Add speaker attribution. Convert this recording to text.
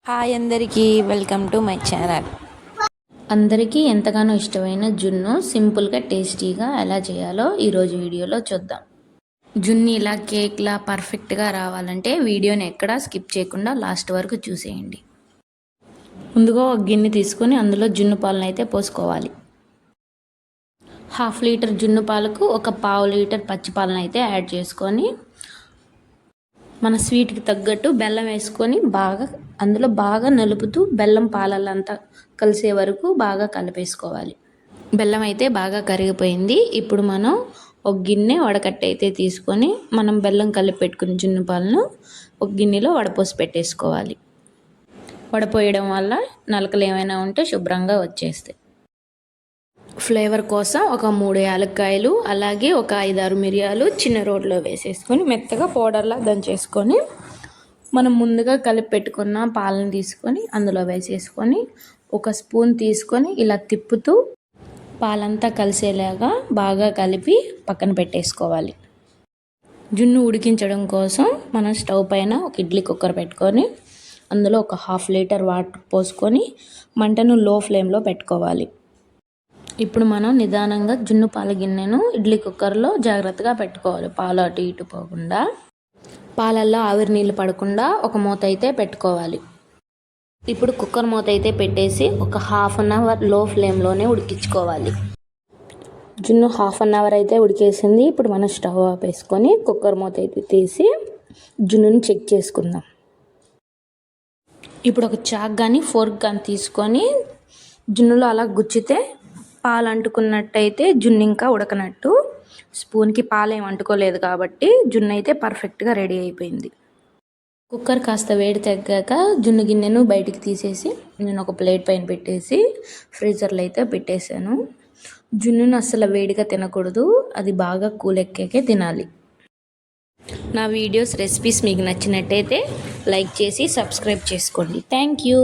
Speaker 1: Hi అందరికీ welcome to my channel. అందరికీ ఎంతగానో ఇష్టమైన జున్ను సింపుల్గా టేస్టీగా ఎలా చేయాలో ఈరోజు వీడియోలో చూద్దాం. జున్ను ఇలా కేక్లా పర్ఫెక్ట్గా రావాలంటే వీడియోని ఎక్కడా స్కిప్ చేయకుండా లాస్ట్ వరకు చూసేయండి. ముందుగా ఒక గిన్నె తీసుకొని అందులో జున్ను పాలను అయితే పోసుకోవాలి. 1/2 లీటర్ జున్ను పాలకు 1/4 లీటర్ పచ్చి పాలను అయితే యాడ్ చేసుకొని మన స్వీట్కి తగ్గట్టు బెల్లం వేసుకొని అందులో బాగా నలుపుతూ బెల్లం పాలలంతా కలిసే వరకు బాగా కలిపేసుకోవాలి. బెల్లం అయితే బాగా కరిగిపోయింది. ఇప్పుడు మనం ఒక గిన్నె వడకట్ట అయితే తీసుకొని మనం బెల్లం కలిపి పెట్టుకుని జున్ను పాలను ఒక గిన్నెలో వడపోసి పెట్టేసుకోవాలి. వడపోయడం వల్ల నలకలు ఏమైనా ఉంటే శుభ్రంగా వచ్చేస్తాయి. ఫ్లేవర్ కోసం ఒక 3 యాలక్కాయలు అలాగే ఒక 5-6 మిరియాలు చిన్న రోట్లో వేసేసుకొని మెత్తగా పౌడర్లా దంచేసుకొని మనం ముందుగా కలిపి పెట్టుకున్న పాలను తీసుకొని అందులో వేసేసుకొని ఒక స్పూన్ తీసుకొని ఇలా తిప్పుతూ పాలంతా కలిసేలాగా బాగా కలిపి పక్కన పెట్టేసుకోవాలి. జున్ను ఉడికించడం కోసం మనం స్టవ్ పైన ఒక ఇడ్లీ కుక్కర్ పెట్టుకొని అందులో ఒక 1/2 లీటర్ వాటర్ పోసుకొని మంటను లో ఫ్లేమ్లో పెట్టుకోవాలి. ఇప్పుడు మనం నిదానంగా జున్ను పాల గిన్నెను ఇడ్లీ కుక్కర్లో జాగ్రత్తగా పెట్టుకోవాలి. పాలు అటు ఇటు పోకుండా, పాలల్లో ఆవిరి నీళ్ళు పడకుండా ఒక మూత అయితే పెట్టుకోవాలి. ఇప్పుడు కుక్కర్ మూత అయితే పెట్టేసి ఒక 1/2 అవర్ లో ఫ్లేమ్లోనే ఉడికించుకోవాలి. జున్ను 1/2 అవర్ అయితే ఉడికేసింది. ఇప్పుడు మనం స్టవ్ ఆపేసుకొని కుక్కర్ మూత అయితే తీసి జున్నుని చెక్ చేసుకుందాం. ఇప్పుడు ఒక చాక్ కానీ ఫోర్క్ కానీ తీసుకొని జున్నులో అలా గుచ్చితే పాలు అంటుకున్నట్టయితే జున్ను ఇంకా ఉడకనట్టు. స్పూన్కి పాలు ఏమి అంటుకోలేదు కాబట్టి జున్ను అయితే పర్ఫెక్ట్గా రెడీ అయిపోయింది. కుక్కర్ కాస్త వేడి తగ్గాక జున్ను గిన్నెను బయటికి తీసేసి నేను ఒక ప్లేట్ పైన పెట్టేసి ఫ్రీజర్లో అయితే పెట్టేశాను. జున్నును అస్సలు వేడిగా తినకూడదు, అది బాగా కూలెక్కాకే తినాలి. నా వీడియోస్ రెసిపీస్ మీకు నచ్చినట్టయితే లైక్ చేసి సబ్స్క్రైబ్ చేసుకోండి. Thank you.